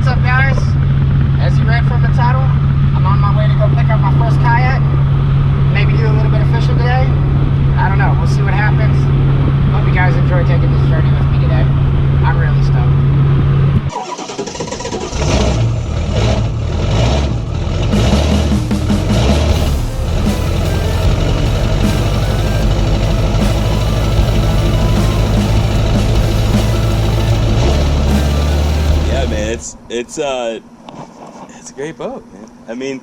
What's up, guys? As you read from the title, I'm on my way to go pick up my first kayak. Maybe do a little bit of fishing today. I don't know. We'll see what happens. Hope you guys enjoy taking this journey with me today. I'm really stoked. It's a great boat, man. I mean,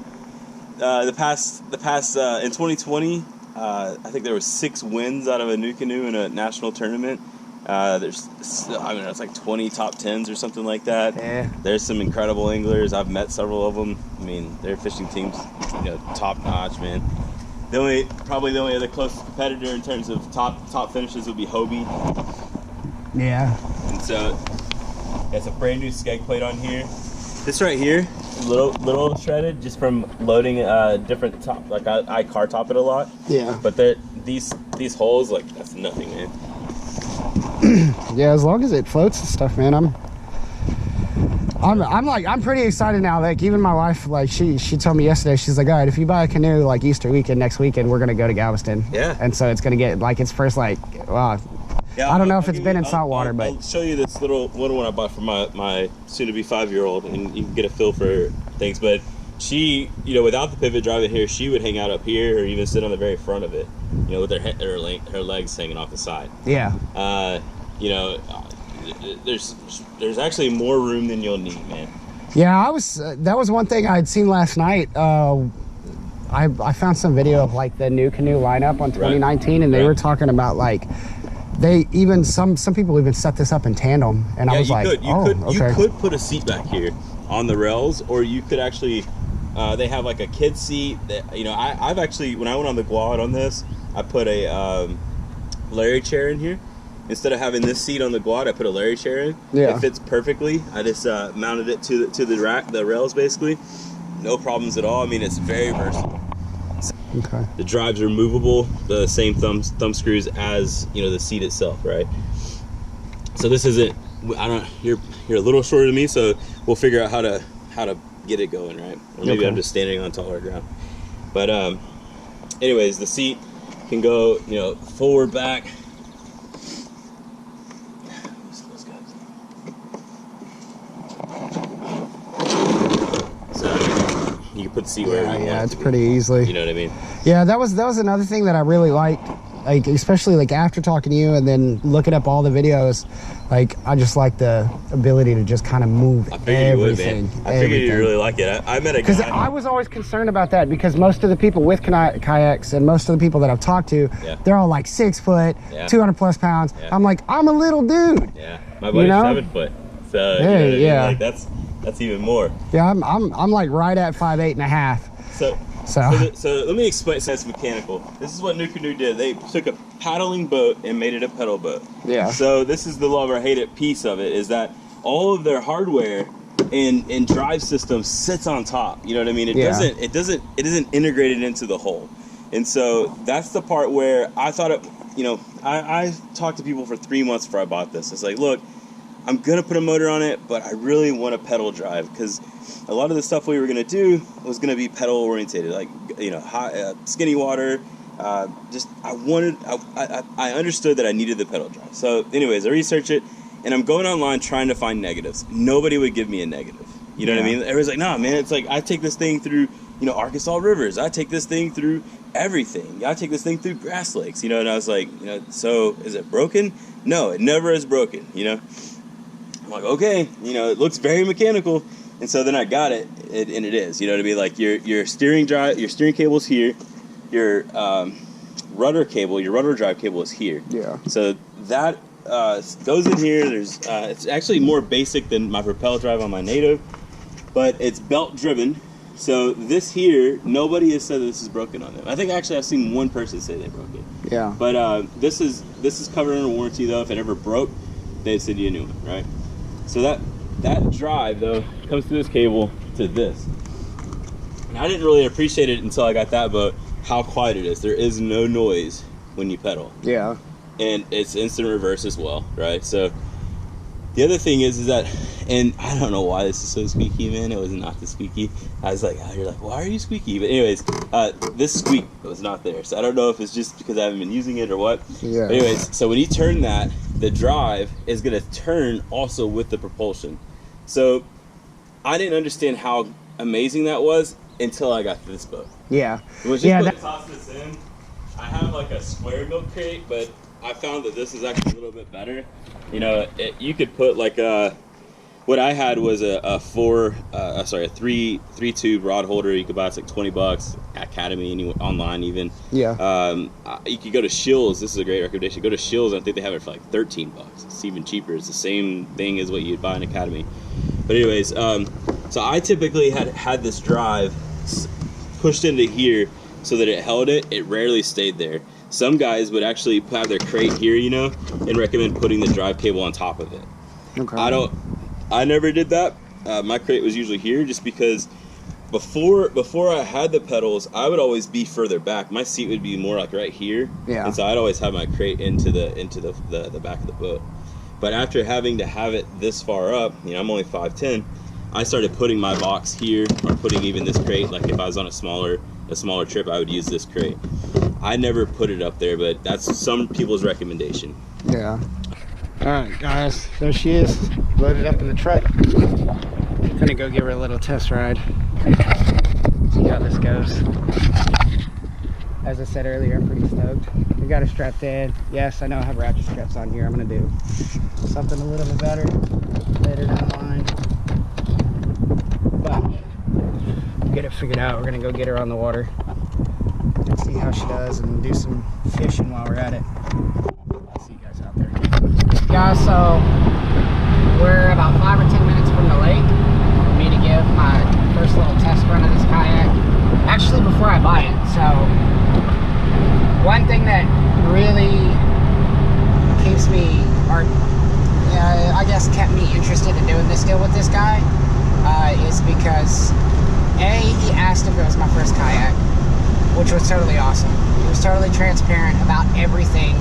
the past in 2020, I think there was 6 wins out of a Nucanoe in a national tournament. There's, I mean, it's like 20 top 10s or something like that. Yeah. There's some incredible anglers. I've met several of them. I mean, their fishing teams, top notch, man. Probably the only other closest competitor in terms of top finishes would be Hobie. Yeah. And so it's a brand new skeg plate on here. This right here, little shredded just from loading different top. Like I car top it a lot. Yeah. But these holes, like, that's nothing, man. Yeah, as long as it floats and stuff, man. I'm pretty excited now. Like, even my wife, like, she told me yesterday, she's like, all right, if you buy a canoe like Easter weekend next weekend, we're gonna go to Galveston. Yeah. And so it's gonna get like its first, like, wow. Yeah, I don't know if it's been in salt water, but I'll show you this little one I bought for my soon-to-be 5-year-old, and you can get a feel for things. But she, without the pivot drive here, she would hang out up here or even sit on the very front of it, with her legs hanging off the side. Yeah. There's actually more room than you'll need, man. Yeah, that was one thing I had seen last night. I found some video of like the Nucanoe lineup on 2019, and they were talking about like. They even some people even set this up in tandem, and I was like, you could put a seat back here on the rails, or you could actually they have like a kid seat that I've actually, when I went on the quad on this, I put a Larry chair in here instead of having this seat on the quad. I put a Larry chair in. Yeah, it fits perfectly. I just mounted it to the rails, basically, no problems at all. I mean, it's very versatile. Okay. The drives are movable, the same thumb screws as the seat itself, right? So this isn't. You're a little shorter than me, so we'll figure out how to get it going, right? Or maybe I'm just standing on taller ground. But anyways, the seat can go forward, back. You can put the seat wherever you want. It's pretty easily. You know what I mean? Yeah, that was another thing that I really liked, like especially like after talking to you and then looking up all the videos, like I just like the ability to just kind of move everything. I figured you'd really like it. I met a guy. Because I was always concerned about that, because most of the people with kayaks and most of the people that I've talked to, they're all like 6 foot, 200 plus pounds. Yeah. I'm like, I'm a little dude. Yeah, my buddy's 7 foot. So like, that's even more. Yeah, I'm like right at 5'8.5". So let me explain. So it's mechanical. This is what Nucanoe did. They took a paddling boat and made it a pedal boat. Yeah. So this is the love or hate it piece of it, is that all of their hardware and drive system sits on top. You know what I mean? It isn't integrated into the whole. And so that's the part where I thought it. I talked to people for 3 months before I bought this. It's like, look, I'm gonna put a motor on it, but I really want a pedal drive, because a lot of the stuff we were gonna do was gonna be pedal orientated, like high, skinny water. I understood that I needed the pedal drive. So, anyways, I researched it, and I'm going online trying to find negatives. Nobody would give me a negative. You know what I mean? Everyone's like, nah, man. It's like I take this thing through Arkansas rivers. I take this thing through everything. I take this thing through grass lakes. And I was like, so is it broken? No, it never is broken. I'm like, okay, it looks very mechanical, and so then I got it, and it is. You know what I mean? Like your steering cable's here, your rudder drive cable is here. Yeah. So that goes in here. There's it's actually more basic than my propel drive on my Native, but it's belt driven. So this here, nobody has said this is broken on them. I think actually I've seen one person say they broke it. Yeah. But this is covered under warranty though. If it ever broke, they'd send you a new one, right? So that drive though comes through this cable to this. And I didn't really appreciate it until I got that boat, how quiet it is. There is no noise when you pedal. Yeah. And it's instant reverse as well, right? So The other thing is that, and I don't know why this is so squeaky, man. It was not the squeaky. I was like, oh, you're like, why are you squeaky? But anyways, this squeak was not there. So I don't know if it's just because I haven't been using it or what. Yeah. But anyways, so when you turn that, the drive is going to turn also with the propulsion. So I didn't understand how amazing that was until I got to this boat. Yeah. Toss this in. I have like a square milk crate, but I found that this is actually a little bit better. You know, you could put like what I had was a 3 tube rod holder. You could buy, it's like $20 at Academy, online even. Yeah. You could go to Shills. This is a great recommendation. Go to Shills. I think they have it for like $13. It's even cheaper. It's the same thing as what you'd buy in Academy. But anyways, so I typically had this drive pushed into here so that it held it. It rarely stayed there. Some guys would actually have their crate here, you know, and recommend putting the drive cable on top of it. Okay. I never did that. My crate was usually here just because before I had the pedals, I would always be further back. My seat would be more like right here. Yeah. And so I'd always have my crate into the back of the boat. But after having to have it this far up, you know, I'm only 5'10", I started putting my box here, or putting even this crate. Like if I was on a smaller trip, I would use this crate. I never put it up there, but that's some people's recommendation. Yeah. All right, guys, there she is, loaded up in the truck. Gonna go give her a little test ride. See how this goes. As I said earlier, I'm pretty stoked. We got her strapped in. Yes, I know I have ratchet straps on here. I'm gonna do something a little bit better later down the line. But get it figured out. We're gonna go get her on the water and see how she does and do some fishing while we're at it. I'll see you guys out there. Guys, so we're about 5 or 10 minutes from the lake for me to give my first little test run of this kayak. Actually, before I buy it. So one thing that really keeps me, or I guess kept me interested in doing this deal with this guy is because he asked if it was my first kayak, which was totally awesome. He was totally transparent about everything,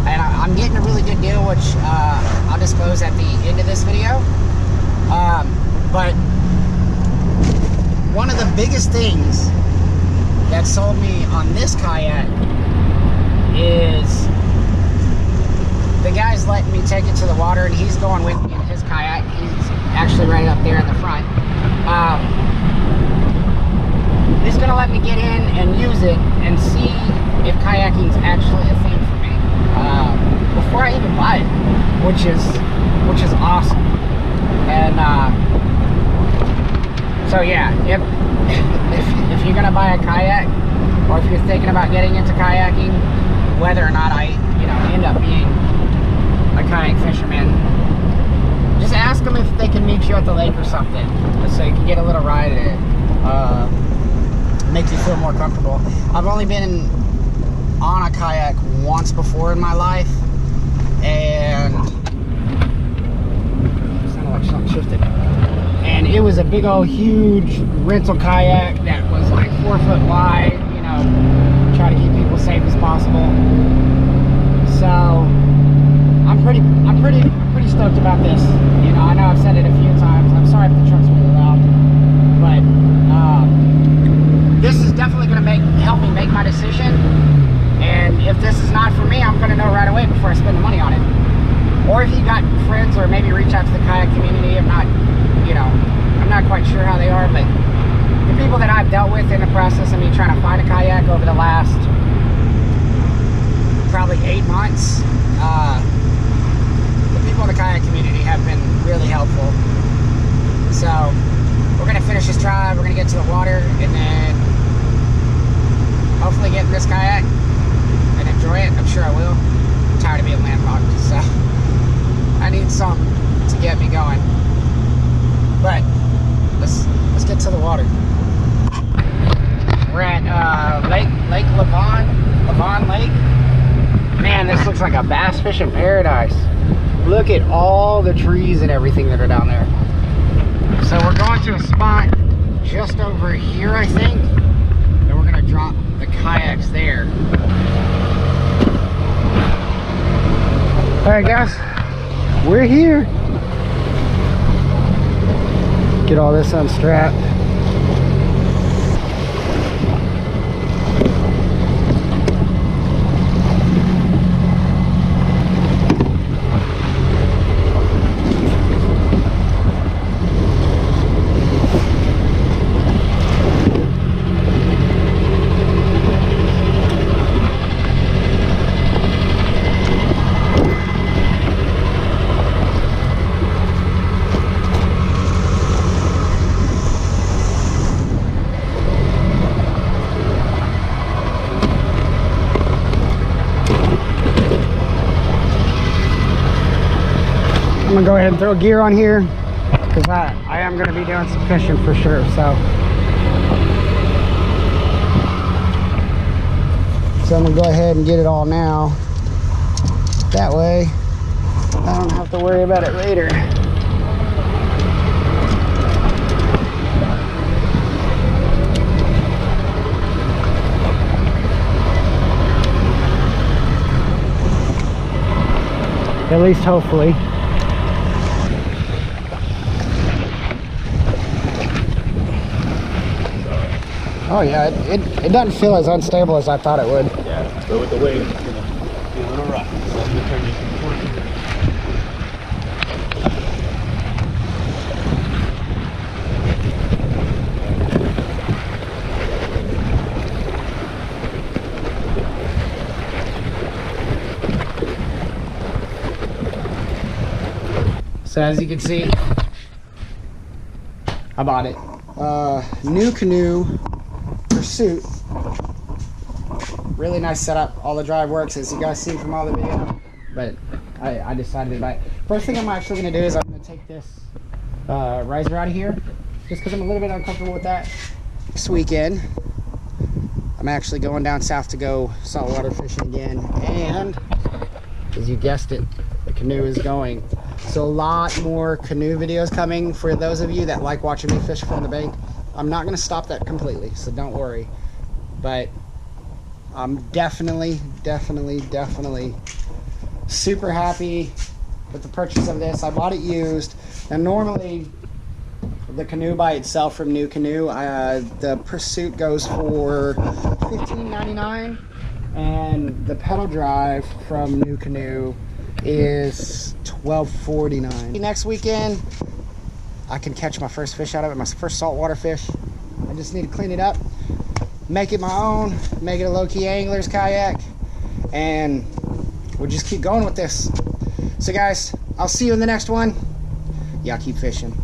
and I'm getting a really good deal, which I'll disclose at the end of this video. But one of the biggest things that sold me on this kayak is the guy's letting me take it to the water, and he's going with me in his kayak. He's actually right up there in the front. He's gonna let me get in and use it and see if kayaking's actually a thing for me before I even buy it, which is awesome. And so yeah, if you're gonna buy a kayak, or if you're thinking about getting into kayaking, whether or not I end up being a kayak fisherman, just ask them if they can meet you at the lake or something, so you can get a little ride in it. Make you feel more comfortable. I've only been on a kayak once before in my life, and it sounded like something shifted. And it was a big old huge rental kayak that was like 4 foot wide, try to keep people safe as possible. So I'm pretty stoked about this. I know I've said it a few times. I'm sorry if the truck's really loud, but this is definitely going to help me make my decision. And if this is not for me, I'm going to know right away before I spend the money on it. Or if you got friends, or maybe reach out to the kayak community. I'm not quite sure how they are, but the people that I've dealt with in the process of me trying to find a kayak over the last probably 8 months, the people in the kayak community have been really helpful. So we're gonna finish this drive, we're gonna get to the water, and then hopefully get in this kayak and enjoy it. I'm sure I will. I'm tired of being landlocked, so I need something to get me going. But let's get to the water. We're at Lake Lavon Lake. Man, this looks like a bass fishing paradise. Look at all the trees and everything that are down there. So we're going to a spot just over here, I think, and we're gonna drop the kayaks there. All right, guys, we're here. Get all this unstrapped. I'm gonna go ahead and throw gear on here because I am gonna be doing some fishing for sure. So I'm gonna go ahead and get it all now. That way I don't have to worry about it later. At least hopefully. Oh yeah, it doesn't feel as unstable as I thought it would. Yeah, but with the weight, it's gonna be a little rough. So I'm gonna turn you So as you can see, I bought it. Nucanoe Pursuit. Really nice setup. All the drive works, as you guys see from all the video. But I decided to buy it. First thing I'm actually going to do is I'm going to take this riser out of here, just because I'm a little bit uncomfortable with that. This weekend, I'm actually going down south to go saltwater fishing again, and as you guessed it, the canoe is going. So a lot more canoe videos coming for those of you that like watching me fish from the bank. I'm not going to stop that completely, so don't worry. But I'm definitely super happy with the purchase of this. I bought it used. And normally the canoe by itself from Nucanoe, the Pursuit goes for $15.99, and the pedal drive from Nucanoe is $12.49. Next weekend I can catch my first fish out of it, my first saltwater fish. I just need to clean it up, make it my own, make it a low-key angler's kayak, and we'll just keep going with this. So guys, I'll see you in the next one. Y'all keep fishing.